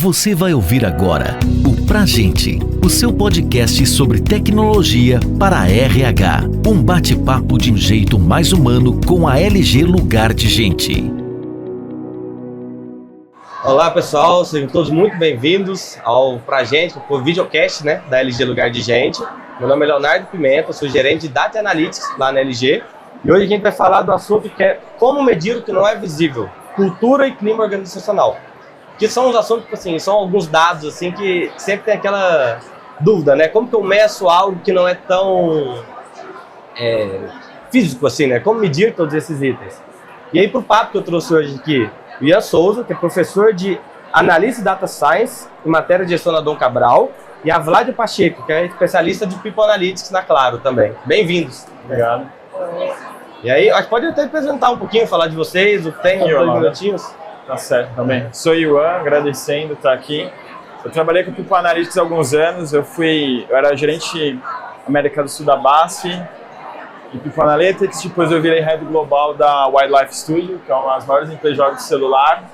Você vai ouvir agora o Pra Gente, o seu podcast sobre tecnologia para a RH. Um bate-papo de um jeito mais humano com a LG Lugar de Gente. Olá pessoal, sejam todos muito bem-vindos ao Pra Gente, o videocast, da LG Lugar de Gente. Meu nome é Leonardo Pimenta, sou gerente de Data Analytics lá na LG. E hoje a gente vai falar do assunto que é como medir o que não é visível, cultura e clima organizacional. Que são os assuntos, assim, são alguns dados assim, que sempre tem aquela dúvida, né? Como que eu meço algo que não é tão físico assim, né? Como medir todos esses itens? E aí, para o papo que eu trouxe hoje aqui, o Ian Souza, que é professor de Analytics e Data Science em matéria de gestão na Dom Cabral, e a Vlad Pacheco, que é especialista de People Analytics na Claro também. Bem-vindos. Obrigado. E aí, acho que pode até apresentar um pouquinho, falar de vocês, tem uns 2 minutinhos. Tá certo, também. Sou Ian, agradecendo estar aqui. Eu trabalhei com People Analytics há alguns anos, eu era gerente América do Sul da BASF, em People Analytics, depois eu virei Head Global da Wildlife Studio, que é uma das maiores empresas de jogos de celular.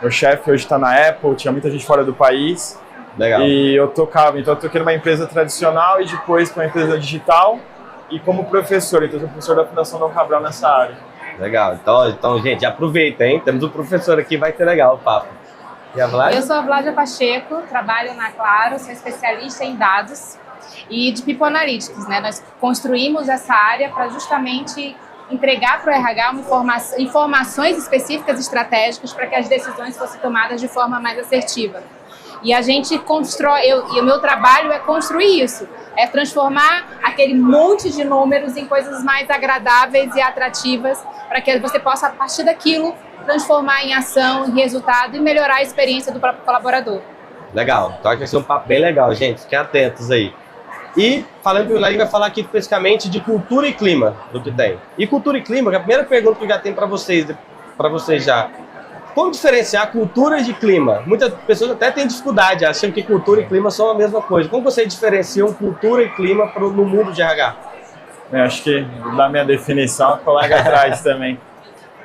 Meu chefe hoje está na Apple, tinha muita gente fora do país. Legal. E eu toquei numa empresa tradicional e depois para uma empresa digital e como professor, então eu sou professor da Fundação Dom Cabral nessa área. Legal, então gente, aproveita, hein? Temos um professor aqui, vai ser legal o papo. E a Vlad? Eu sou a Vlad Pacheco, trabalho na Claro, sou especialista em dados e de People Analytics, Nós construímos essa área para justamente entregar para o RH informações específicas e estratégicas para que as decisões fossem tomadas de forma mais assertiva. E a gente constrói, e o meu trabalho é construir isso, é transformar aquele monte de números em coisas mais agradáveis e atrativas para que você possa, a partir daquilo, transformar em ação, em resultado e melhorar a experiência do próprio colaborador. Legal, então acho que vai ser um papo bem legal, gente, fiquem atentos aí. E falando que o Larry vai falar aqui especificamente de cultura e clima do que tem. E cultura e clima, que é a primeira pergunta que eu já tenho para vocês já. Como diferenciar cultura de clima? Muitas pessoas até têm dificuldade, acham que cultura e clima são a mesma coisa. Como você diferencia cultura e clima no mundo de RH? Eu acho que, da minha definição, o colega atrás também.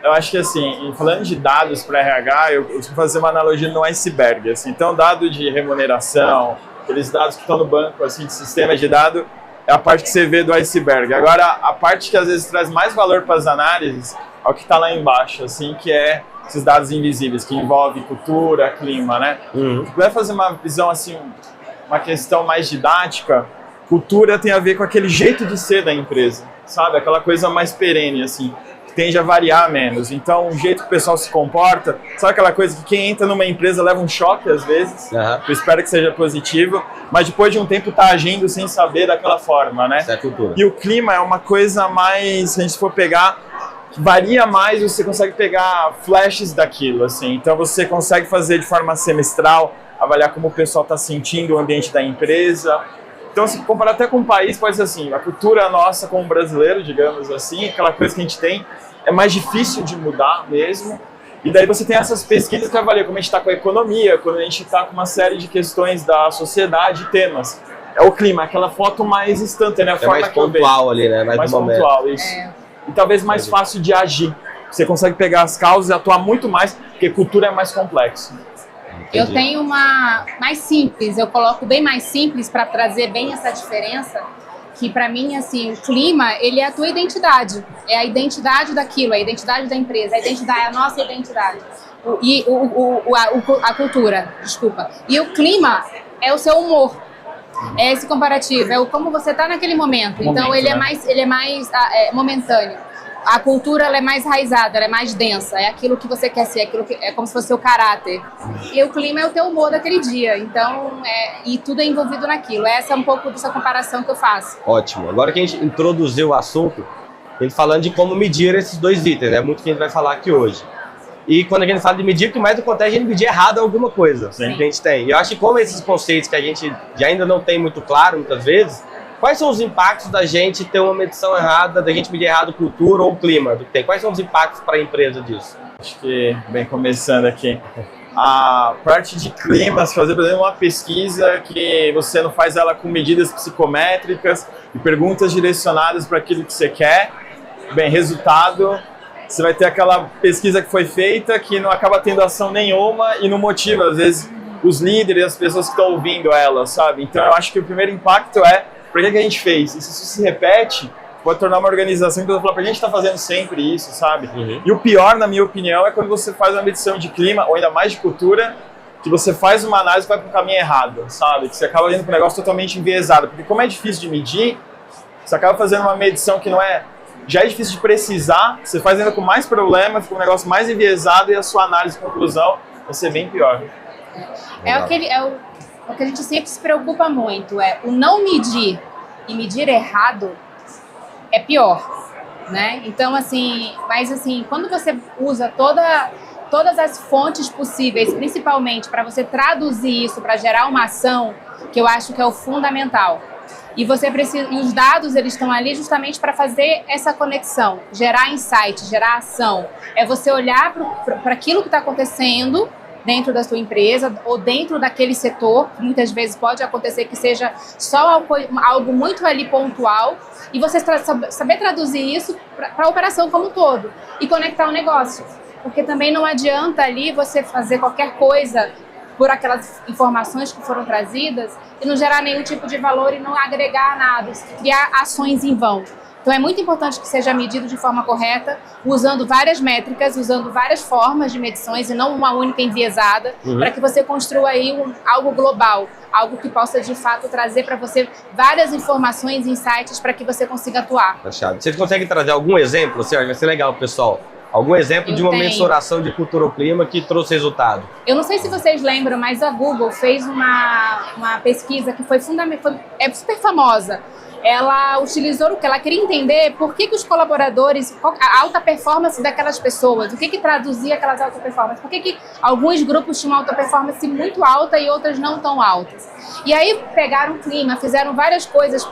Eu acho que, assim, falando de dados para RH, eu costumo fazer uma analogia no iceberg. Assim. Então, dado de remuneração, aqueles dados que estão no banco, assim, de sistema de dados, é a parte que você vê do iceberg. Agora, a parte que às vezes traz mais valor para as análises é o que está lá embaixo, assim, que é esses dados invisíveis, que envolvem cultura, clima, Se puder fazer uma visão, assim, uma questão mais didática, cultura tem a ver com aquele jeito de ser da empresa, sabe? Aquela coisa mais perene, assim, que tende a variar menos. Então, o jeito que o pessoal se comporta, sabe aquela coisa que quem entra numa empresa leva um choque, às vezes? Eu espero que seja positivo, mas depois de um tempo tá agindo sem saber daquela forma, Isso é cultura. E o clima é uma coisa mais, se a gente for pegar, varia mais, você consegue pegar flashes daquilo, assim. Então você consegue fazer de forma semestral, avaliar como o pessoal está sentindo o ambiente da empresa. Então, se comparar até com o país, pode ser assim, a cultura nossa como brasileiro, digamos assim, aquela coisa que a gente tem, é mais difícil de mudar mesmo. E daí você tem essas pesquisas que avaliam como a gente está com a economia, quando a gente está com uma série de questões da sociedade, temas. É o clima, aquela foto mais instantânea, a forma mais pontual ali, mais pontual, isso. E talvez mais fácil de agir. Você consegue pegar as causas e atuar muito mais, porque cultura é mais complexo. Eu tenho uma mais simples, eu coloco bem mais simples para trazer bem essa diferença, que para mim, assim, o clima, ele é a tua identidade. É a identidade daquilo, é a identidade da empresa, é a nossa identidade. A cultura, desculpa. E o clima é o seu humor. É esse comparativo, é como você está naquele momento. Então ele é mais momentâneo. A cultura ela é mais raizada, ela é mais densa, é aquilo que você quer ser, aquilo que é como se fosse o caráter. E o clima é o teu humor daquele dia. Então, e tudo é envolvido naquilo. Essa é um pouco dessa comparação que eu faço. Ótimo. Agora que a gente introduziu o assunto, a gente falando de como medir esses 2 itens, né? Muito que a gente vai falar aqui hoje. E quando a gente fala de medir, o que mais acontece é a gente medir errado alguma coisa que a gente tem. E eu acho que como esses conceitos que a gente ainda não tem muito claro, muitas vezes, quais são os impactos da gente ter uma medição errada, da gente medir errado cultura ou clima? Quais são os impactos para a empresa disso? Acho que, bem, começando aqui, a parte de clima, se fazer, por exemplo, uma pesquisa que você não faz ela com medidas psicométricas e perguntas direcionadas para aquilo que você quer, bem, resultado... Você vai ter aquela pesquisa que foi feita que não acaba tendo ação nenhuma e não motiva, às vezes, os líderes, as pessoas que estão ouvindo ela, sabe? Então eu acho que o primeiro impacto é, por que a gente fez? E se isso se repete, pode tornar uma organização que eu vou falar, pra gente tá fazendo sempre isso, sabe? E o pior, na minha opinião, é quando você faz uma medição de clima, ou ainda mais de cultura, que você faz uma análise e vai pro caminho errado, sabe? Que você acaba indo pro negócio totalmente enviesado. Porque como é difícil de medir, você acaba fazendo uma medição que não é... Já é difícil de precisar, você faz ainda com mais problema, fica um negócio mais enviesado e a sua análise e conclusão vai ser bem pior. O que a gente sempre se preocupa muito, o não medir e medir errado é pior, né? Então, assim, mas assim, quando você usa todas as fontes possíveis, principalmente para você traduzir isso, para gerar uma ação, que eu acho que é o fundamental. E você precisa, e os dados, eles estão ali justamente para fazer essa conexão, gerar insight, gerar ação. É você olhar para aquilo que está acontecendo dentro da sua empresa ou dentro daquele setor, que muitas vezes pode acontecer que seja só algo muito ali pontual, e você saber traduzir isso para a operação como um todo e conectar o negócio. Porque também não adianta ali você fazer qualquer coisa por aquelas informações que foram trazidas e não gerar nenhum tipo de valor e não agregar nada, criar ações em vão. Então é muito importante que seja medido de forma correta, usando várias métricas, usando várias formas de medições e não uma única enviesada, para que você construa aí algo global, algo que possa de fato trazer para você várias informações e insights para que você consiga atuar. Fechado. Vocês conseguem trazer algum exemplo? Vai ser legal, pessoal. Algum exemplo de uma mensuração de cultura ou clima que trouxe resultado? Eu não sei se vocês lembram, mas a Google fez uma pesquisa que foi super famosa. Ela utilizou o que ela queria entender por que os colaboradores, a alta performance daquelas pessoas, o que traduzia aquelas alta performance, por que alguns grupos tinham alta performance muito alta e outras não tão altas. E aí pegaram o clima, fizeram várias coisas,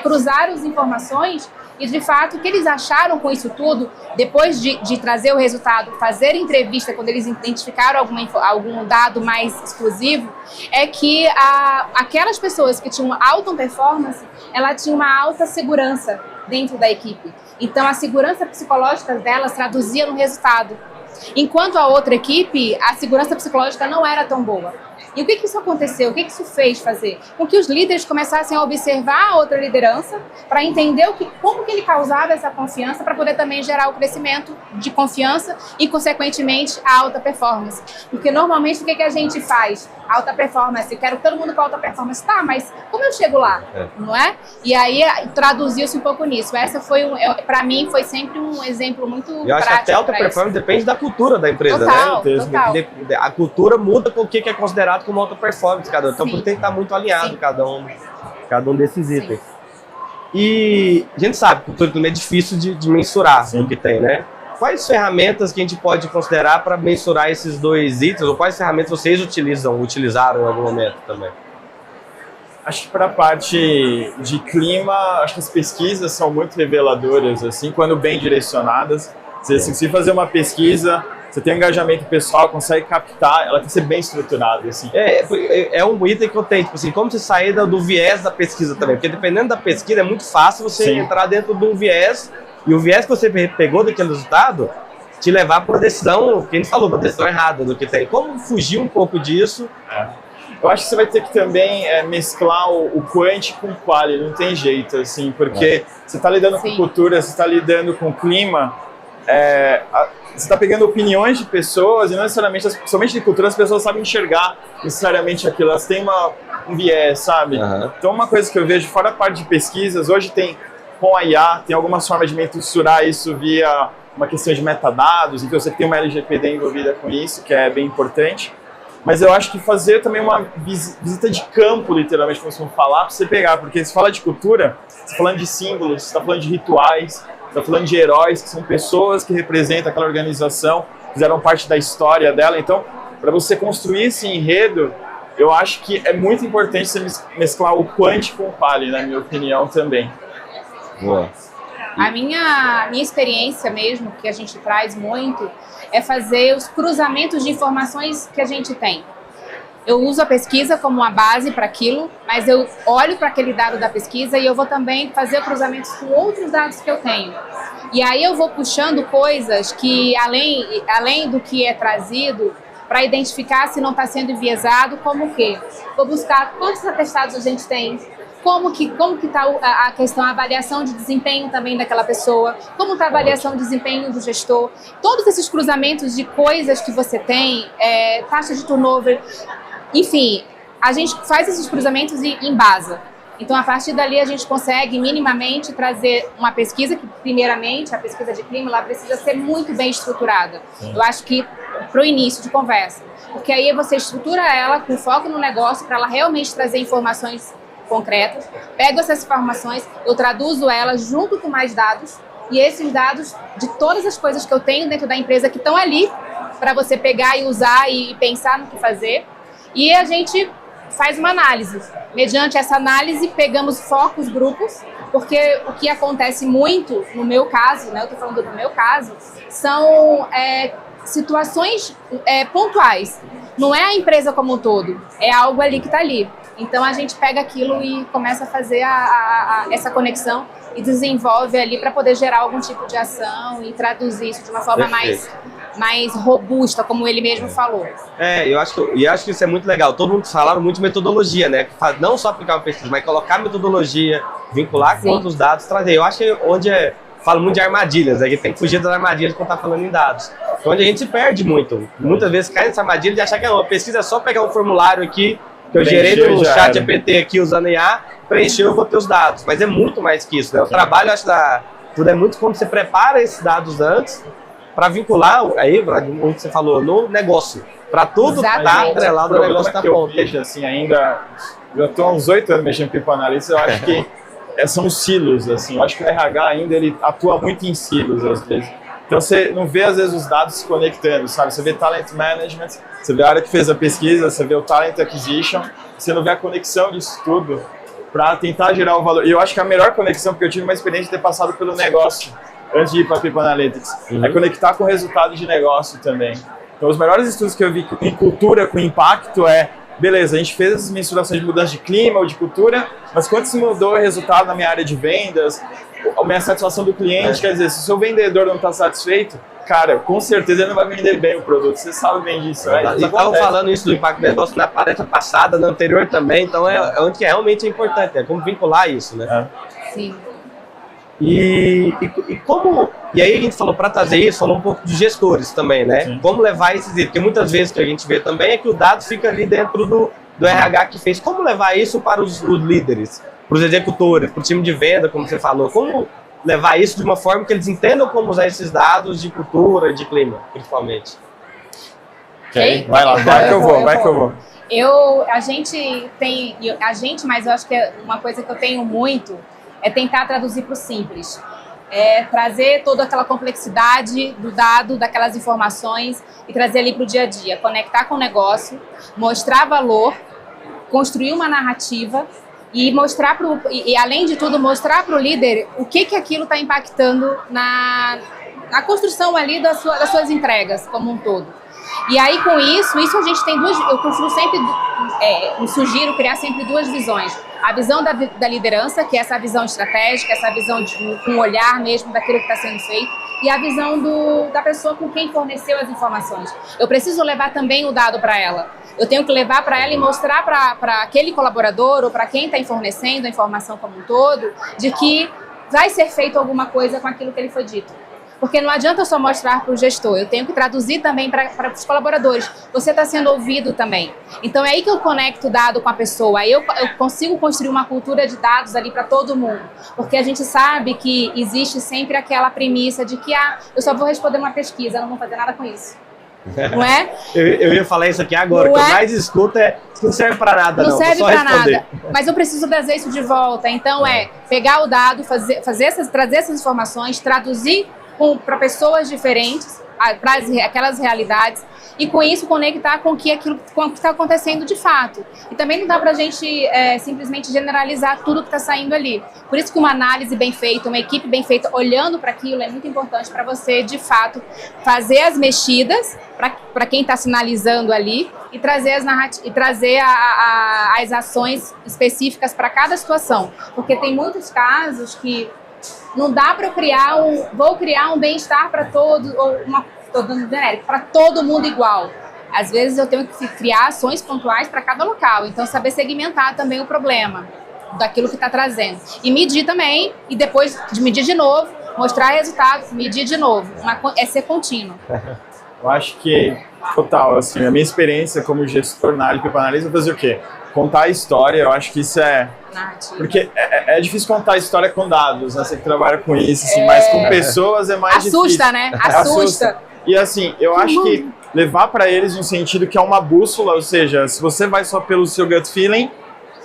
cruzaram as informações. E, de fato, o que eles acharam com isso tudo, depois de trazer o resultado, fazer entrevista, quando eles identificaram algum dado mais exclusivo, é que aquelas pessoas que tinham alta performance, ela tinha uma alta segurança dentro da equipe. Então, a segurança psicológica delas traduzia no resultado. Enquanto a outra equipe, a segurança psicológica não era tão boa. E o que isso aconteceu? O que isso fez fazer? Com que os líderes começassem a observar a outra liderança para entender como que ele causava essa confiança para poder também gerar o crescimento de confiança e, consequentemente, a alta performance. Porque, normalmente, o que a gente faz? Alta performance, quero todo mundo com alta performance. Tá, mas como eu chego lá? Não é? E aí, traduziu-se um pouco nisso. Essa foi, para mim, foi sempre um exemplo muito prático. Eu acho que até alta performance depende da cultura da empresa, total, né? Total. A cultura muda com o que é considerado como alta performance cada um. Então, por tem que estar muito alinhado cada um desses itens. E a gente sabe que cultura é difícil de mensurar o que tem, né? Quais ferramentas que a gente pode considerar para mensurar esses dois itens? Ou quais ferramentas vocês utilizaram em algum momento também? Acho que para a parte de clima, acho que as pesquisas são muito reveladoras, assim, quando bem direcionadas. Se fazer uma pesquisa, você tem um engajamento pessoal, consegue captar, ela tem que ser bem estruturada, assim. É um item que eu tenho, tipo assim, como você sair do viés da pesquisa também, porque dependendo da pesquisa é muito fácil você entrar dentro de um viés, e o viés que você pegou daquele resultado te levar para a decisão, que a gente falou, para a decisão errada do que tem. Como fugir um pouco disso? Eu acho que você vai ter que também mesclar o quant com o quali, não tem jeito, assim, porque você está lidando com cultura, você está lidando com clima, você está pegando opiniões de pessoas e não necessariamente, somente de cultura, as pessoas sabem enxergar necessariamente aquilo, elas têm um viés, sabe? Então uma coisa que eu vejo, fora a parte de pesquisas, hoje com a IA, tem algumas formas de mensurar isso via uma questão de metadados, então você tem uma LGPD envolvida com isso, que é bem importante. Mas eu acho que fazer também uma visita de campo, literalmente, como vamos falar, para você pegar, porque se fala de cultura, você está falando de símbolos, você está falando de rituais, você está falando de heróis, que são pessoas que representam aquela organização, fizeram parte da história dela. Então, para você construir esse enredo, eu acho que é muito importante você mesclar o quant com o quali, na minha opinião, também. Boa. A minha experiência mesmo, que a gente traz muito, é fazer os cruzamentos de informações que a gente tem. Eu uso a pesquisa como uma base para aquilo, mas eu olho para aquele dado da pesquisa e eu vou também fazer cruzamentos com outros dados que eu tenho. E aí eu vou puxando coisas que, além do que é trazido, para identificar se não está sendo enviesado, como o quê? Vou buscar quantos atestados a gente tem, como que está a questão, a avaliação de desempenho também daquela pessoa, como está a avaliação de desempenho do gestor, todos esses cruzamentos de coisas que você tem, taxa de turnover, enfim, a gente faz esses cruzamentos e embasa. Então, a partir dali, a gente consegue minimamente trazer uma pesquisa que, primeiramente, a pesquisa de clima, ela precisa ser muito bem estruturada. Sim. Eu acho que para o início de conversa, porque aí você estrutura ela com foco no negócio para ela realmente trazer informações concretas, pego essas informações, eu traduzo elas junto com mais dados, e esses dados de todas as coisas que eu tenho dentro da empresa que estão ali para você pegar e usar e pensar no que fazer, e a gente faz uma análise. Mediante essa análise, pegamos focos, grupos, porque o que acontece muito, no meu caso, né, eu estou falando do meu caso, são situações pontuais. Não é a empresa como um todo, é algo ali que está ali. Então, a gente pega aquilo e começa a fazer essa conexão e desenvolve ali para poder gerar algum tipo de ação e traduzir isso de uma forma mais robusta, como ele mesmo falou. Eu acho que isso é muito legal. Todo mundo falava muito de metodologia, né? Não só aplicar uma pesquisa, mas colocar metodologia, vincular com outros dados, trazer. Eu acho que falo muito de armadilhas, né? Que tem que fugir das armadilhas quando está falando em dados. Onde a gente se perde muito. Muitas vezes cai nessa armadilha de achar que uma pesquisa é só pegar um formulário aqui, que eu gerei no chat GPT aqui usando IA, preencheu, eu vou ter os dados. Mas é muito mais que isso, né? O trabalho, acho que tudo é muito como você prepara esses dados antes para vincular, aí, como você falou, no negócio. Para tudo estar atrelado ao negócio da ponta. Eu vejo, assim, ainda, eu estou há uns 8 anos mexendo com People Analytics, eu acho que são os silos, assim. Eu acho que o RH ainda, ele atua muito em silos, às vezes. Então, você não vê, às vezes, os dados se conectando, sabe? Você vê Talent Management, você vê a área que fez a pesquisa, você vê o Talent Acquisition, você não vê a conexão disso tudo para tentar gerar o valor. E eu acho que a melhor conexão, porque eu tive uma experiência de ter passado pelo negócio antes de ir para People Analytics, é conectar com o resultado de negócio também. Então, os melhores estudos que eu vi em cultura com impacto beleza, a gente fez as mensurações de mudança de clima ou de cultura, mas quanto se mudou o resultado na minha área de vendas, a minha satisfação do cliente, quer dizer, se o seu vendedor não está satisfeito, cara, com certeza ele não vai vender bem o produto, você sabe bem disso, né? E estavam falando isso do impacto do negócio na palestra passada, na anterior também, então onde que realmente é importante, como vincular isso, né? Sim. E aí a gente falou, para trazer isso, falou um pouco de gestores também, né? Sim. Como levar esses itens, porque muitas vezes que a gente vê também é que o dado fica ali dentro do RH que fez. Como levar isso para os líderes, para os executores, para o time de venda, como você falou? Como levar isso de uma forma que eles entendam como usar esses dados de cultura, de clima, principalmente? Ok, vai lá, vai que eu vou. Mas eu acho que é uma coisa que eu tenho muito é tentar traduzir para o simples. Trazer toda aquela complexidade do dado, daquelas informações e trazer ali para o dia a dia. Conectar com o negócio, mostrar valor, construir uma narrativa e além de tudo, mostrar para o líder o que aquilo está impactando na construção ali das suas entregas como um todo. E aí, com isso a gente tem eu construo sempre, sugiro criar sempre duas visões. A visão da liderança, que é essa visão estratégica, essa visão com o olhar mesmo daquilo que está sendo feito, e a visão da pessoa com quem forneceu as informações. Eu preciso levar também o dado para ela. Eu tenho que levar para ela e mostrar para aquele colaborador ou para quem está fornecendo a informação como um todo, de que vai ser feito alguma coisa com aquilo que ele foi dito. Porque não adianta eu só mostrar para o gestor, eu tenho que traduzir também para os colaboradores. Você está sendo ouvido também. Então é aí que eu conecto o dado com a pessoa, aí eu consigo construir uma cultura de dados ali para todo mundo. Porque a gente sabe que existe sempre aquela premissa de que eu só vou responder uma pesquisa, não vou fazer nada com isso. Não é? Eu ia falar isso aqui agora, o que eu mais escuto isso não serve para nada, não. Não serve para nada, mas eu preciso trazer isso de volta. Então pegar o dado, trazer essas informações, traduzir para pessoas diferentes, para aquelas realidades, e com isso conectar com o que está acontecendo de fato. E também não dá para a gente simplesmente generalizar tudo que está saindo ali. Por isso que uma análise bem feita, uma equipe bem feita, olhando para aquilo, é muito importante para você, de fato, fazer as mexidas para quem está sinalizando ali e trazer as ações específicas para cada situação. Porque tem muitos casos que não dá para vou criar um bem-estar para todos, ou estou dando genérico, para todo mundo igual. Às vezes eu tenho que criar ações pontuais para cada local, então saber segmentar também o problema daquilo que está trazendo. E medir também, e depois de medir de novo, mostrar resultados, medir de novo. É ser contínuo. Eu acho que, total, assim, a minha experiência como gestor na área de people analytics é fazer o quê? Contar a história, eu acho que isso é... Porque é difícil contar a história com dados, né? Você que trabalha com isso, assim, mas com pessoas é mais difícil. Assusta, né? Assusta. E assim, eu acho que levar para eles um sentido que é uma bússola, ou seja, se você vai só pelo seu gut feeling,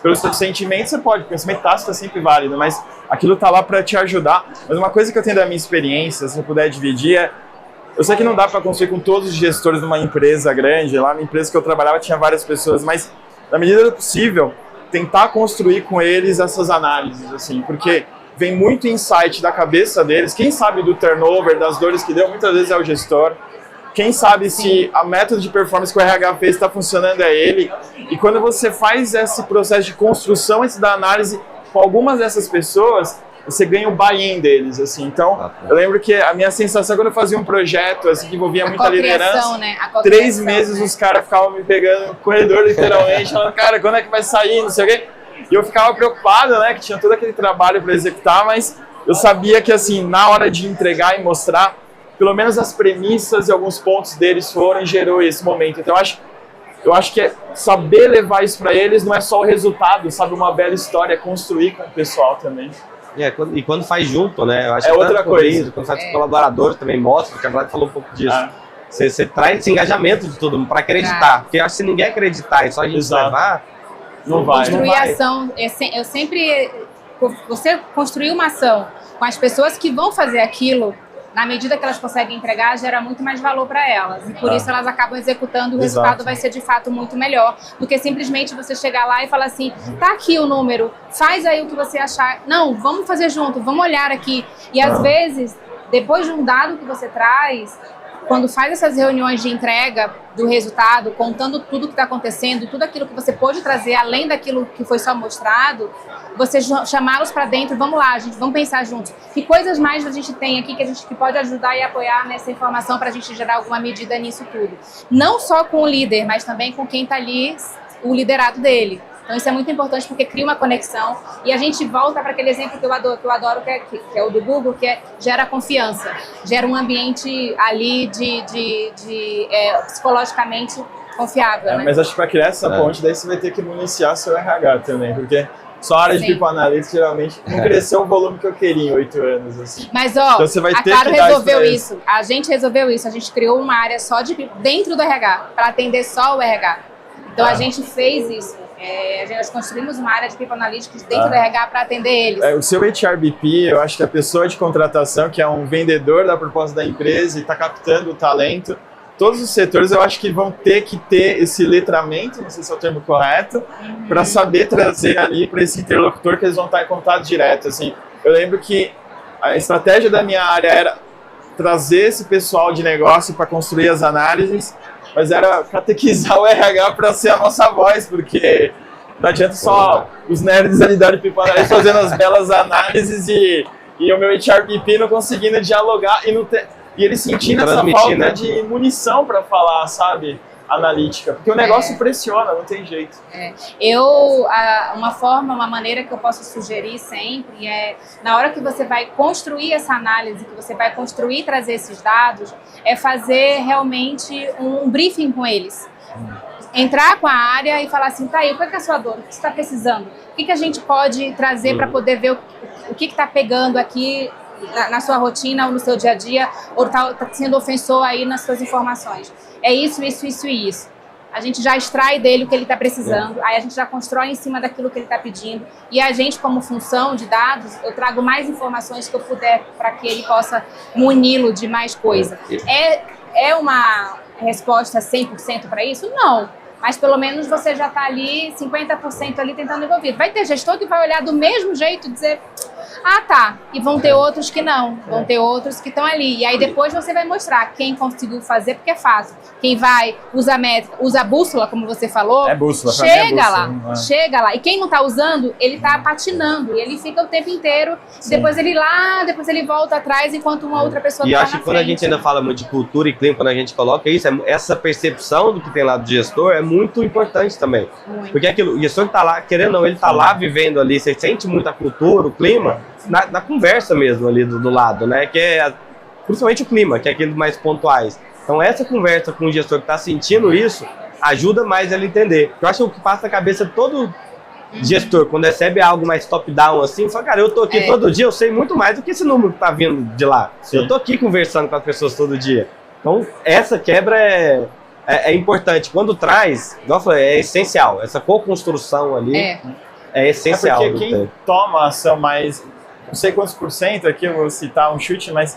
pelo seu sentimento, você pode, o pensamento tácito é sempre válido, mas aquilo tá lá para te ajudar. Mas uma coisa que eu tenho da minha experiência, se eu puder dividir, é... Eu sei que não dá para construir com todos os gestores de uma empresa grande, lá na empresa que eu trabalhava tinha várias pessoas, mas na medida do possível, tentar construir com eles essas análises, assim, porque vem muito insight da cabeça deles. Quem sabe do turnover, das dores que deu, muitas vezes é o gestor. Quem sabe se a método de performance que o RH fez está funcionando é ele. E quando você faz esse processo de construção da análise com algumas dessas pessoas, você ganha o buy-in deles, assim. Então, eu lembro que a minha sensação quando eu fazia um projeto assim, que envolvia muita liderança, né? 3 meses os caras ficavam me pegando no corredor, literalmente, falando, cara, quando é que vai sair, não sei o quê. E eu ficava preocupado, né, que tinha todo aquele trabalho para executar, mas eu sabia que, assim, na hora de entregar e mostrar, pelo menos as premissas e alguns pontos deles foram e gerou esse momento. Então, eu acho que é saber levar isso para eles, não é só o resultado, sabe, uma bela história, construir com o pessoal também. E quando faz junto, né? Eu acho é que outra coisa. Isso, quando faz com colaboradores também mostra, porque a Vlad falou um pouco disso. Você traz esse engajamento de todo mundo para acreditar. Porque eu acho que se ninguém acreditar e só a gente levar, não vai. Construir ação, eu sempre... Você construir uma ação com as pessoas que vão fazer aquilo, na medida que elas conseguem entregar, gera muito mais valor para elas. E por isso elas acabam executando, o resultado vai ser de fato muito melhor do que simplesmente você chegar lá e falar assim, tá aqui o número, faz aí o que você achar. Não, vamos fazer junto, vamos olhar aqui. E às vezes, depois de um dado que você traz, quando faz essas reuniões de entrega do resultado, contando tudo que está acontecendo, tudo aquilo que você pôde trazer, além daquilo que foi só mostrado, você chamá-los para dentro, vamos lá, gente, vamos pensar juntos. Que coisas mais a gente tem aqui que pode ajudar e apoiar nessa informação para a gente gerar alguma medida nisso tudo. Não só com o líder, mas também com quem está ali, o liderado dele. Então isso é muito importante porque cria uma conexão e a gente volta para aquele exemplo que eu adoro que é o do Google, que gera confiança, gera um ambiente ali psicologicamente confiável. Né? Mas acho que para criar essa ponte, daí você vai ter que municiar seu RH também, porque só a área de people analytics geralmente não cresceu o volume que eu queria em 8 anos. Assim. Mas ó, então, você vai a ter Claro que resolveu isso, a gente resolveu isso, a gente criou uma área só dentro do RH, para atender só o RH. Então a gente fez isso. Nós construímos uma área de People Analytics dentro do RH para atender eles. O seu HRBP, eu acho que a pessoa de contratação, que é um vendedor da proposta da empresa e está captando o talento, todos os setores eu acho que vão ter que ter esse letramento, não sei se é o termo correto, para saber trazer ali para esse interlocutor que eles vão estar em contato direto. Assim, eu lembro que a estratégia da minha área era trazer esse pessoal de negócio para construir as análises, mas era catequizar o RH para ser a nossa voz, porque não adianta só os nerds ali da People Analytics fazendo as belas análises e o meu HRBP não conseguindo dialogar e ele sentindo essa falta, né, de munição para falar, sabe, analítica, porque o negócio pressiona, não tem jeito. Uma maneira que eu posso sugerir sempre é, na hora que você vai construir essa análise, que você vai construir e trazer esses dados, é fazer realmente um briefing com eles. Entrar com a área e falar assim, tá aí, qual é a sua dor? O que você está precisando? O que a gente pode trazer para poder ver o que está pegando aqui na sua rotina ou no seu dia a dia, ou está sendo ofensor aí nas suas informações? É isso, isso, isso e isso. A gente já extrai dele o que ele está precisando, aí a gente já constrói em cima daquilo que ele está pedindo, e a gente, como função de dados, eu trago mais informações que eu puder para que ele possa muni-lo de mais coisa. É uma resposta 100% para isso? Não. Mas pelo menos você já está ali, 50% ali tentando envolver. Vai ter gestor que vai olhar do mesmo jeito e dizer, Ah, tá. E vão ter outros que não. Vão ter outros que estão ali. E aí depois você vai mostrar quem conseguiu fazer, porque é fácil. Quem vai, usa a bússola, como você falou. É bússola, chega lá. Chega lá. E quem não tá usando, ele tá patinando. E ele fica o tempo inteiro. Depois depois ele volta atrás, enquanto uma outra pessoa tá na frente. E acho que quando a gente ainda né? fala muito de cultura e clima, quando a gente coloca isso, essa percepção do que tem lá do gestor é muito importante também. Muito. Porque aquilo, o gestor que tá lá, querendo ou não, ele tá lá vivendo ali, você sente muito a cultura, o clima, na conversa mesmo ali do lado, né? Que é principalmente o clima, que é aqueles mais pontuais. Então essa conversa com o gestor que tá sentindo isso, ajuda mais ele entender. Eu acho que o que passa na cabeça de todo gestor, quando recebe algo mais top-down assim, fala, cara, eu tô aqui todo dia, eu sei muito mais do que esse número que tá vindo de lá. Sim. Eu tô aqui conversando com as pessoas todo dia. Então, essa quebra é importante. Quando traz, igual eu falei, é essencial. Essa co-construção ali é essencial. É porque quem toma a ação mais, não sei quantos por cento, aqui eu vou citar um chute, mas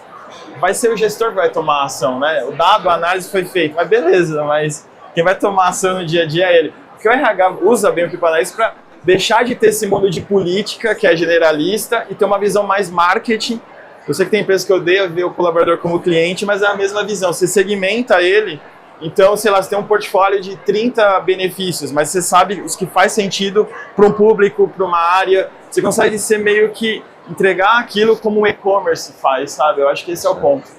vai ser o gestor que vai tomar a ação, né? O dado, a análise foi feita, mas beleza, mas quem vai tomar a ação no dia a dia é ele. Porque o RH usa bem o People Analytics para deixar de ter esse mundo de política, que é generalista, e ter uma visão mais marketing. Eu sei que tem empresas que odeiam ver o colaborador como cliente, mas é a mesma visão. Você segmenta ele, então, sei lá, você tem um portfólio de 30 benefícios, mas você sabe os que faz sentido para um público, para uma área. Você consegue ser meio que entregar aquilo como o e-commerce faz, sabe? Eu acho que esse é o ponto.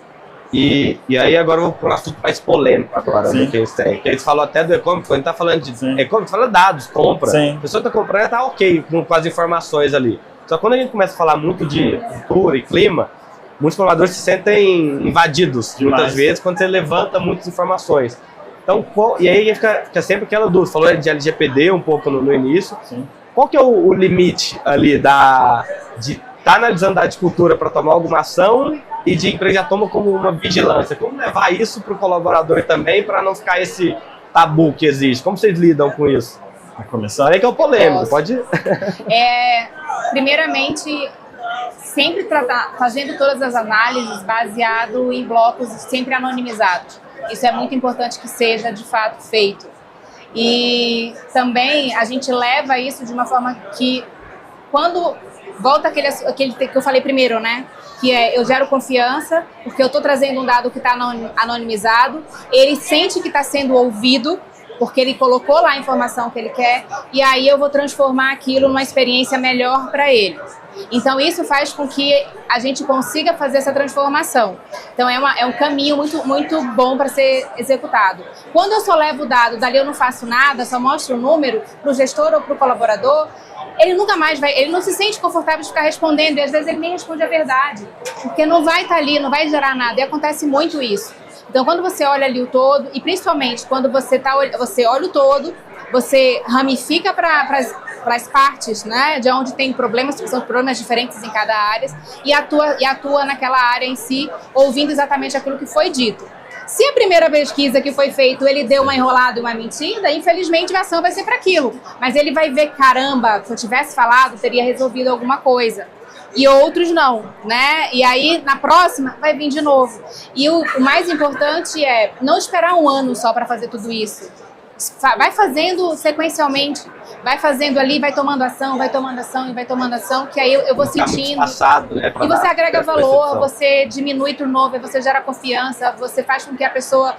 E aí agora eu vou para um assunto mais polêmico agora, né, que eles têm. Que eles falam até do e-commerce, quando a gente tá falando de e-commerce, fala dados, compra. Sim. A pessoa tá comprando, tá ok com as informações ali. Só que quando a gente começa a falar muito de cultura e clima, muitos colaboradores se sentem invadidos, muitas vezes, quando você levanta muitas informações. Então, e aí fica sempre aquela dúvida, falou de LGPD um pouco no início. Sim. Qual que é o limite ali de estar analisando dados de cultura para tomar alguma ação e de empresa já toma como uma vigilância? Como levar isso para o colaborador também, para não ficar esse tabu que existe? Como vocês lidam com isso? Vai começar? Aí que é o polêmico, pode... Primeiramente, sempre fazendo todas as análises baseado em blocos sempre anonimizados. Isso é muito importante que seja de fato feito. E também a gente leva isso de uma forma que, quando volta aquele que eu falei primeiro, né? Que eu gero confiança, porque eu estou trazendo um dado que está anonimizado, ele sente que está sendo ouvido, porque ele colocou lá a informação que ele quer, e aí eu vou transformar aquilo numa experiência melhor para ele. Então isso faz com que a gente consiga fazer essa transformação. Então é um caminho muito, muito bom para ser executado. Quando eu só levo o dado, dali eu não faço nada, só mostro o número para o gestor ou para o colaborador, ele nunca mais ele não se sente confortável de ficar respondendo, e às vezes ele nem responde a verdade, porque não vai estar ali, não vai gerar nada, e acontece muito isso. Então, quando você olha ali o todo, e principalmente quando você olha o todo, você ramifica para as partes, né, de onde tem problemas, que são problemas diferentes em cada área, e atua naquela área em si, ouvindo exatamente aquilo que foi dito. Se a primeira pesquisa que foi feita, ele deu uma enrolada e uma mentira, infelizmente a ação vai ser para aquilo. Mas ele vai ver, caramba, se eu tivesse falado, teria resolvido alguma coisa. E outros não, né? E aí, na próxima, vai vir de novo. E o mais importante é não esperar um ano só para fazer tudo isso. Vai fazendo sequencialmente, vai fazendo ali, vai tomando ação, e vai tomando ação, que aí eu vou sentindo. Passado, né, e você agrega valor, você diminui turnover, você gera confiança, você faz com que a pessoa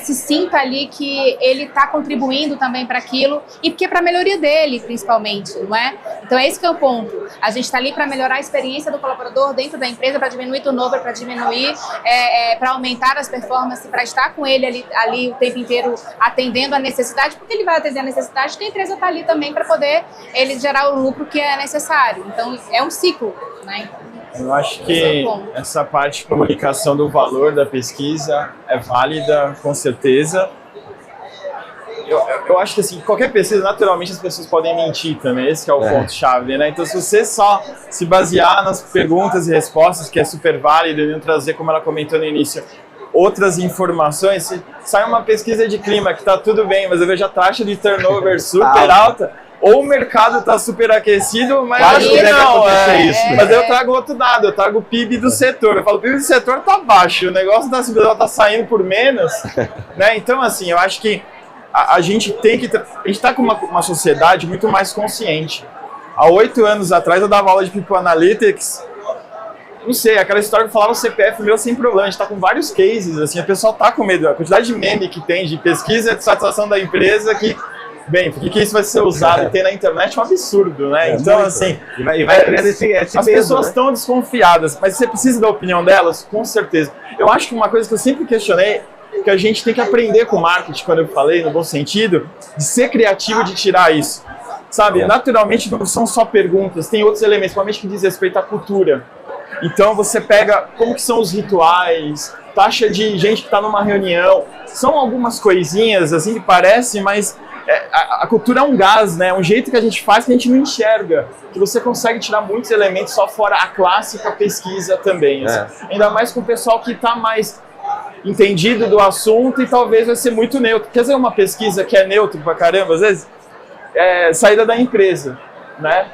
se sinta ali que ele está contribuindo também para aquilo, e porque é para a melhoria dele, principalmente, não é? Então é esse que é o ponto. A gente está ali para melhorar a experiência do colaborador dentro da empresa, para diminuir turnover, para diminuir, para aumentar as performances, para estar com ele ali o tempo inteiro atendendo a necessidade, porque ele vai atender a necessidade que a empresa está ali também para poder ele gerar o lucro que é necessário. Então, é um ciclo, né? Eu acho que essa parte de comunicação do valor da pesquisa é válida, com certeza. Eu acho que, assim, qualquer pesquisa, naturalmente, as pessoas podem mentir também. Esse que é o ponto-chave, né? Então, se você só se basear nas perguntas e respostas, que é super válido, e não trazer, como ela comentou no início, outras informações, se sai uma pesquisa de clima que está tudo bem, mas eu vejo a taxa de turnover super alta, ou o mercado está super aquecido, mas acho que não, mas eu trago outro dado, eu trago o PIB do setor. Eu falo, o PIB do setor está baixo, o negócio da cidadão está saindo por menos, né? Então, assim, eu acho que a gente tem que... A gente está com uma sociedade muito mais consciente. Há 8 anos atrás eu dava aula de People Analytics, não sei, aquela história que falava o CPF meu sem problema, a gente tá com vários cases, assim, a pessoa tá com medo, a quantidade de meme que tem de pesquisa de satisfação da empresa que, bem, por que isso vai ser usado e ter na internet é um absurdo, né? Então, muito. Assim, e vai criando esse as pessoas estão desconfiadas, mas você precisa da opinião delas? Com certeza. Eu acho que uma coisa que eu sempre questionei, que a gente tem que aprender com o marketing, quando eu falei, no bom sentido, de ser criativo, de tirar isso. Sabe, naturalmente não são só perguntas, tem outros elementos, principalmente que diz respeito à cultura. Então você pega como que são os rituais, taxa de gente que está numa reunião, são algumas coisinhas assim que parecem, mas a cultura é um gás, né? É um jeito que a gente faz que a gente não enxerga, que você consegue tirar muitos elementos só fora a clássica pesquisa também. Assim. Ainda mais com o pessoal que está mais entendido do assunto e talvez vai ser muito neutro. Quer dizer, uma pesquisa que é neutro pra caramba, às vezes, saída da empresa, né?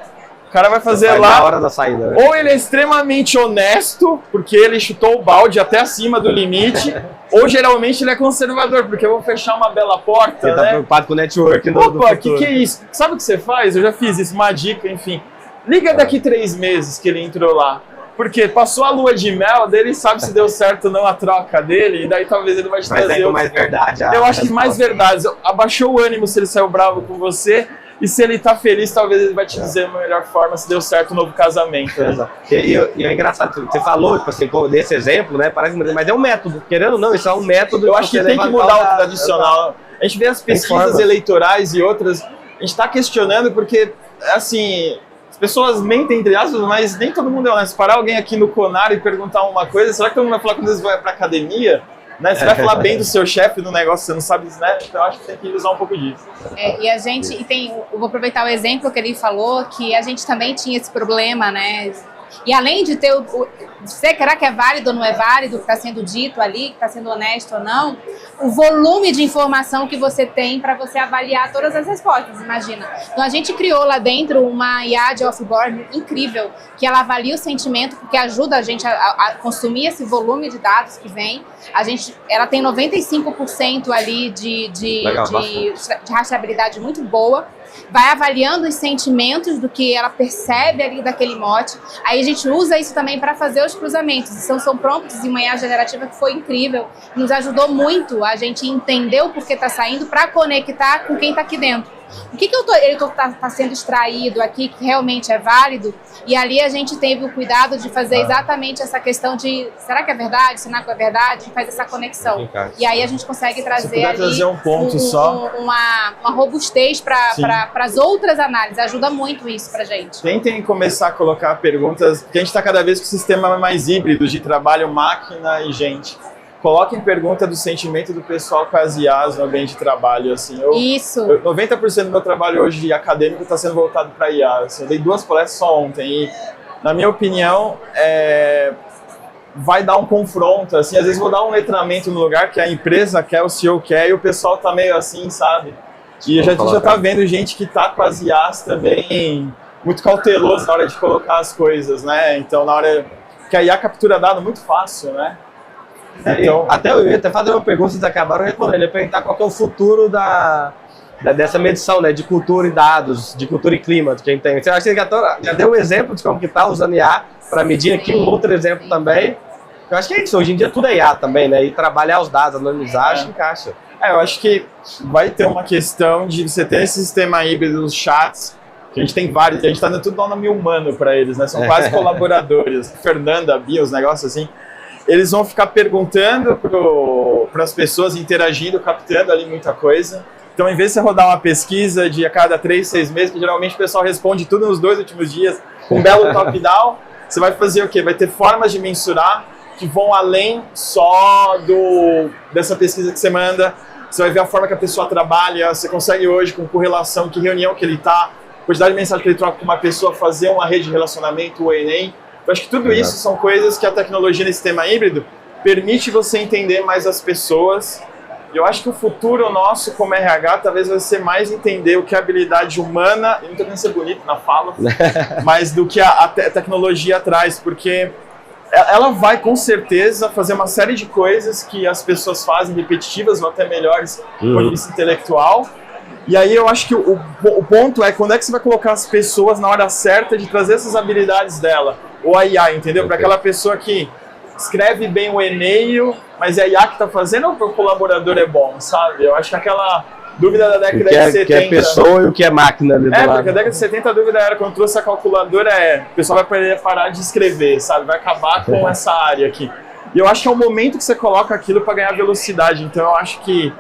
O cara vai fazer lá, na hora da saída, né? Ou ele é extremamente honesto, porque ele chutou o balde até acima do limite, ou geralmente ele é conservador, porque eu vou fechar uma bela porta, ele né? Tá preocupado com o network. Opa, que é isso? Sabe o que você faz? Eu já fiz isso, uma dica, enfim. Liga daqui 3 meses que ele entrou lá. Porque passou a lua de mel, daí ele sabe se deu certo ou não a troca dele, e daí talvez ele vai te trazer... Mas mais verdade. Eu acho que mais verdade. Abaixou o ânimo se ele saiu bravo com você, e se ele tá feliz, talvez ele vai te dizer a melhor forma se deu certo o novo casamento. Né? E é engraçado, você falou, tipo assim, desse exemplo, né? Parece, mas é um método. Querendo ou não, isso é um método. Eu acho que tem que mudar o tradicional. A gente vê as pesquisas eleitorais e outras, a gente tá questionando porque, assim... As pessoas mentem, entre aspas, mas nem todo mundo é honesto. Parar alguém aqui no Conar e perguntar uma coisa, será que todo mundo vai falar quando eles vão pra academia? Né? Você vai falar bem do seu chefe no negócio, você não sabe, né? Então eu acho que tem que usar um pouco disso. E a gente, eu vou aproveitar o exemplo que ele falou, que a gente também tinha esse problema, né? E além de ter será que é válido ou não é válido o que está sendo dito ali, que está sendo honesto ou não, o volume de informação que você tem para você avaliar todas as respostas, imagina. Então a gente criou lá dentro uma IA de offboard incrível, que ela avalia o sentimento, porque ajuda a gente a consumir esse volume de dados que vem. Ela tem 95% ali de rastreabilidade muito boa. Vai avaliando os sentimentos do que ela percebe ali daquele mote. Aí a gente usa isso também para fazer os cruzamentos. Então são prompts em uma IA generativa que foi incrível. Nos ajudou muito a gente entender o porquê está saindo para conectar com quem está aqui dentro. O que ele está sendo extraído aqui que realmente é válido? E ali a gente teve o cuidado de fazer exatamente essa questão de será que é verdade, será que é verdade? E faz essa conexão. E aí a gente consegue trazer ali trazer um ponto só. Uma robustez para as outras análises. Ajuda muito isso para a gente. Tentem começar a colocar perguntas, porque a gente está cada vez com o sistema mais híbrido de trabalho, máquina e gente. Coloquem pergunta do sentimento do pessoal com as IAs no ambiente de trabalho. Assim. Isso. 90% do meu trabalho hoje acadêmico está sendo voltado para IA. Assim. Eu dei 2 palestras só ontem e, na minha opinião, vai dar um confronto. Assim. Às vezes vou dar um letramento no lugar que a empresa quer, o CEO quer, e o pessoal está meio assim, sabe? E a gente já está vendo gente que está com as IAs também muito cauteloso na hora de colocar as coisas, né? Então, na hora que a IA captura dado muito fácil, né? Então, até eu ia até fazer uma pergunta, vocês acabaram respondendo. Eu ia perguntar qual que é o futuro dessa medição, né, de cultura e dados, de cultura e clima que a gente tem. Você acha que já deu um exemplo de como que está usando IA para medir aqui, um outro exemplo também. Eu acho que é isso, hoje em dia tudo é IA também, né, e trabalhar os dados, analisar, acho que encaixa. Eu acho que vai ter uma questão de você ter esse sistema híbrido dos chats, que a gente tem vários, a gente está dando tudo nome humano para eles, né, são quase colaboradores. Fernanda, Bia, os negócios assim. Eles vão ficar perguntando para as pessoas, interagindo, captando ali muita coisa. Então, em vez de você rodar uma pesquisa de a cada 3, 6 meses, que geralmente o pessoal responde tudo nos 2 últimos dias, com um belo top-down, você vai fazer o quê? Vai ter formas de mensurar que vão além só dessa pesquisa que você manda. Você vai ver a forma que a pessoa trabalha, você consegue hoje, com correlação, que reunião que ele está, quantidade de mensagem que ele troca com uma pessoa, fazer uma rede de relacionamento, o ENEM. Eu acho que tudo isso são coisas que a tecnologia nesse sistema híbrido permite você entender mais as pessoas. Eu acho que o futuro nosso como RH talvez vai ser mais entender o que a habilidade humana, eu não estou querendo ser bonito na fala, mas do que a tecnologia traz, porque ela vai com certeza fazer uma série de coisas que as pessoas fazem repetitivas ou até melhores do ponto de vista intelectual. E aí eu acho que o ponto é quando é que você vai colocar as pessoas na hora certa de trazer essas habilidades dela, ou a IA, entendeu? Para aquela pessoa que escreve bem o e-mail, mas é a IA que está fazendo ou o colaborador é bom, sabe? Eu acho que aquela dúvida da década de 70... O que é pessoa e o que é máquina ali do lado. Porque a década de 70 a dúvida era, quando trouxe a calculadora, o pessoal vai parar de escrever, sabe? Vai acabar com essa área aqui. E eu acho que é o momento que você coloca aquilo para ganhar velocidade. Então eu acho que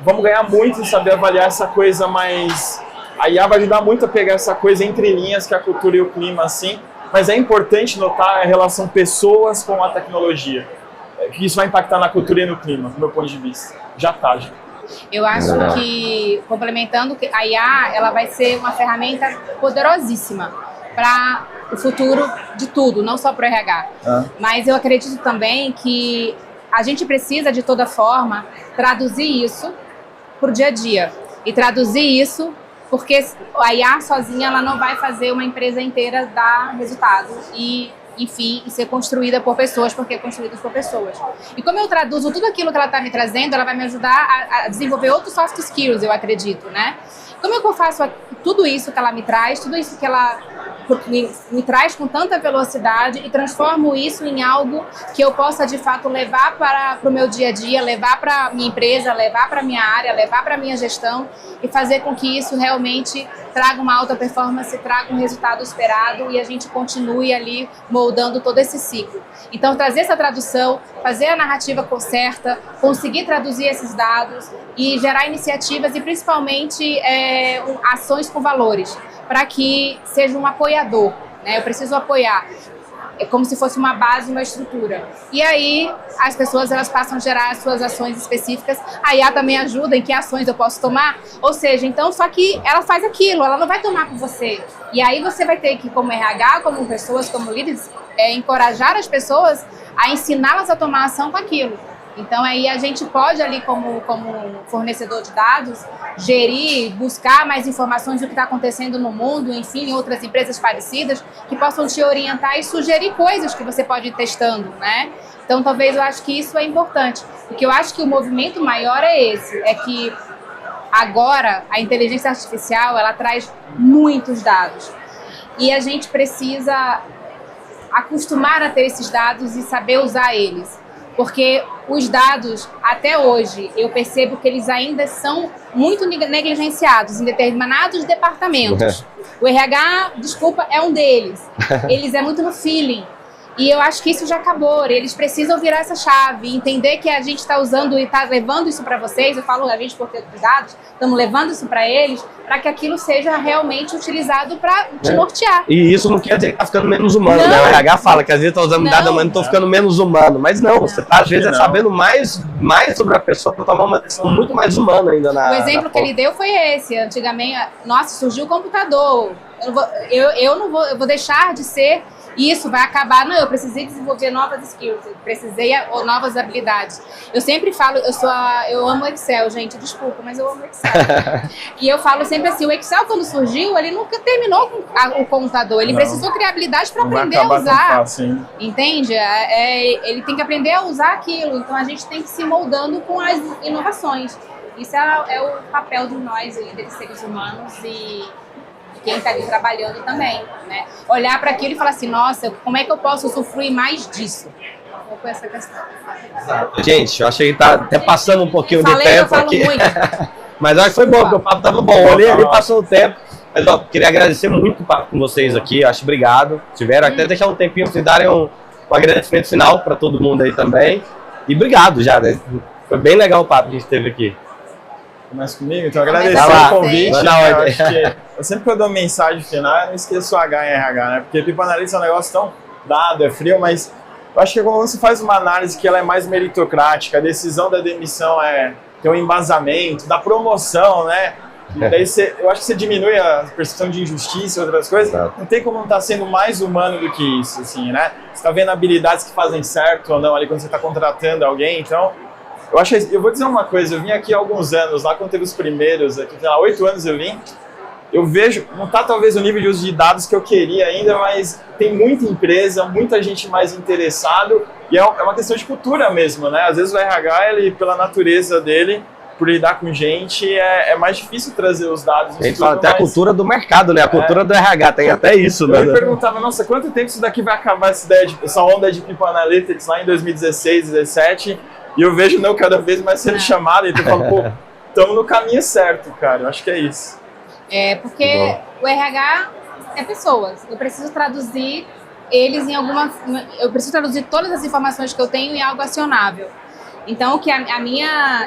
vamos ganhar muito em saber avaliar essa coisa mais... A IA vai ajudar muito a pegar essa coisa entre linhas, que é a cultura e o clima, assim. Mas é importante notar a relação pessoas com a tecnologia. Que isso vai impactar na cultura e no clima, do meu ponto de vista. Já. Eu acho que, complementando, a IA ela vai ser uma ferramenta poderosíssima para o futuro de tudo, não só para o RH. Mas eu acredito também que a gente precisa, de toda forma, traduzir isso para o dia a dia. E traduzir isso porque a IA sozinha ela não vai fazer uma empresa inteira dar resultado e, enfim, ser construída por pessoas, porque é construída por pessoas. E como eu traduzo tudo aquilo que ela está me trazendo, ela vai me ajudar a desenvolver outros soft skills, eu acredito, né? Como é que eu faço tudo isso que ela me traz, tudo isso que ela me traz com tanta velocidade e transformo isso em algo que eu possa, de fato, levar para o meu dia a dia, levar para a minha empresa, levar para a minha área, levar para a minha gestão e fazer com que isso realmente traga uma alta performance, traga um resultado esperado e a gente continue ali moldando todo esse ciclo. Então, trazer essa tradução, fazer a narrativa certa, conseguir traduzir esses dados e gerar iniciativas e, principalmente, ações com valores, para que seja um apoiador, né? Eu preciso apoiar. É como se fosse uma base, uma estrutura. E aí, as pessoas elas passam a gerar as suas ações específicas. A IA também ajuda em que ações eu posso tomar. Ou seja, então, só que ela faz aquilo, ela não vai tomar por você. E aí você vai ter que, como RH, como pessoas, como líderes, encorajar as pessoas a ensiná-las a tomar ação com aquilo. Então, aí a gente pode ali, como fornecedor de dados, gerir, buscar mais informações do que está acontecendo no mundo, enfim, outras empresas parecidas, que possam te orientar e sugerir coisas que você pode ir testando, né? Então, talvez eu acho que isso é importante. Porque eu acho que o movimento maior é esse, é que agora a inteligência artificial, ela traz muitos dados. E a gente precisa acostumar a ter esses dados e saber usar eles. Porque os dados, até hoje, eu percebo que eles ainda são muito negligenciados em determinados departamentos. O RH, desculpa, é um deles. Eles é muito no feeling. E eu acho que isso já acabou. Eles precisam virar essa chave, entender que a gente está usando e está levando isso para vocês. Eu falo a gente por ter dados, estamos levando isso para eles, para que aquilo seja realmente utilizado para te nortear. E isso não quer dizer que está ficando menos humano, né? O RH fala que às vezes está usando dados, mas não estou ficando menos humano. Mas não, você está às vezes sabendo mais sobre a pessoa para tomar uma decisão muito mais humana ainda na... O exemplo que ele deu foi esse. Antigamente, nossa, surgiu o computador. Eu vou deixar de ser... Isso vai acabar, não, eu precisei desenvolver novas skills, precisei novas habilidades. Eu sempre falo, eu amo Excel, gente, desculpa, mas eu amo Excel. E eu falo sempre assim, o Excel quando surgiu, ele nunca terminou com o computador, ele precisou criar habilidades para aprender a usar. Entende? Ele tem que aprender a usar aquilo, então a gente tem que se moldando com as inovações. Isso é o papel de nós, líderes seres humanos e quem está ali trabalhando também, né? Olhar para aquilo e falar assim, nossa, como é que eu posso usufruir mais disso? Com essa questão. Gente, eu achei que tá até passando um pouquinho de tempo eu falo aqui. Muito. Mas eu acho que foi bom, porque o papo tava bom. Olhei ali, passou o tempo. Mas ó, queria agradecer muito o papo com vocês aqui. Acho obrigado. Tiveram até deixar um tempinho pra vocês darem um agradecimento final para todo mundo aí também. E obrigado já, né? Foi bem legal o papo que a gente teve aqui. Começa comigo, então agradecer o convite. Eu sempre que eu dou mensagem final, eu não esqueço o H em RH, né? Porque People Analytics é um negócio tão dado, é frio, mas eu acho que quando você faz uma análise que ela é mais meritocrática, a decisão da demissão tem um embasamento, da promoção, né? E daí eu acho que você diminui a percepção de injustiça e outras coisas. Não tem como não estar sendo mais humano do que isso, assim, né? Você está vendo habilidades que fazem certo ou não ali quando você está contratando alguém, então... Eu vou dizer uma coisa, eu vim aqui há alguns anos, lá quando teve os primeiros, aqui, sei lá, 8 anos eu vim, eu vejo, não está talvez o nível de uso de dados que eu queria ainda, mas tem muita empresa, muita gente mais interessado, e é uma questão de cultura mesmo, né? Às vezes o RH, ele, pela natureza dele, por lidar com gente, é mais difícil trazer os dados. A gente fala até a cultura do mercado, né? A cultura do RH, tem até isso, né? Eu me perguntava, nossa, quanto tempo isso daqui vai acabar, essa onda de People Analytics lá em 2016, 2017, e eu vejo não cada vez mais sendo chamado, então eu falo, pô, estamos no caminho certo, cara, eu acho que é isso. Porque o RH é pessoas, eu preciso traduzir eles em eu preciso traduzir todas as informações que eu tenho em algo acionável. Então,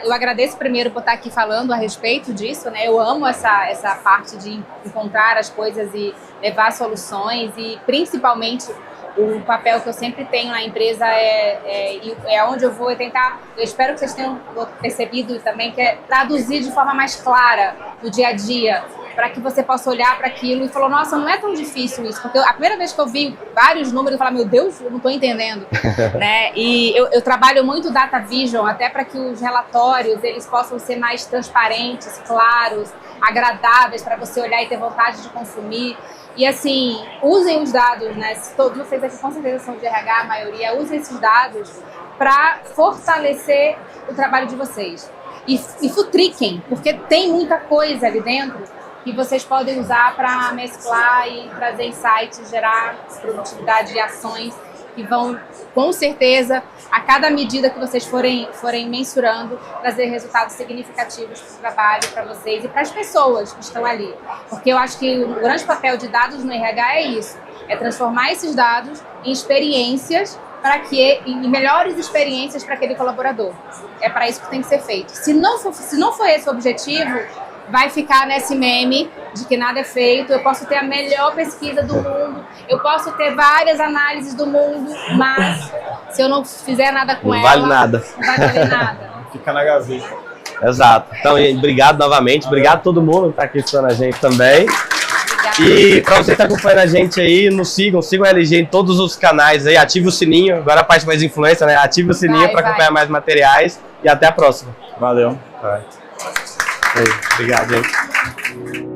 eu agradeço primeiro por estar aqui falando a respeito disso, né? Eu amo essa parte de encontrar as coisas e levar soluções e, principalmente, o papel que eu sempre tenho na empresa é onde eu vou tentar, eu espero que vocês tenham percebido também, que é traduzir de forma mais clara no dia a dia, para que você possa olhar para aquilo e falar, nossa, não é tão difícil isso, porque a primeira vez que eu vi vários números, eu falei, meu Deus, eu não estou entendendo, né? E eu trabalho muito Data Vision, até para que os relatórios, eles possam ser mais transparentes, claros, agradáveis, para você olhar e ter vontade de consumir. E assim, usem os dados, né? Todos vocês aqui com certeza são de RH, a maioria, usem esses dados para fortalecer o trabalho de vocês. E futriquem, porque tem muita coisa ali dentro que vocês podem usar para mesclar e trazer insights, gerar produtividade e ações que vão, com certeza, a cada medida que vocês forem mensurando, trazer resultados significativos para o trabalho, para vocês e para as pessoas que estão ali. Porque eu acho que o grande papel de dados no RH é isso, é transformar esses dados em experiências em melhores experiências para aquele colaborador. É para isso que tem que ser feito. Se não for esse o objetivo, vai ficar nesse meme de que nada é feito. Eu posso ter a melhor pesquisa do mundo, eu posso ter várias análises do mundo, mas se eu não fizer nada com ela, não vale nada. Não vai valer nada. Fica na gaveta. Exato. Então, gente, obrigado novamente. Obrigado a todo mundo que está aqui assistindo a gente também. E para você que está acompanhando a gente aí, sigam a LG em todos os canais aí, ative o sininho, agora a parte mais influência, né? Ative o sininho para acompanhar mais materiais e até a próxima. Valeu. Obrigado, gente.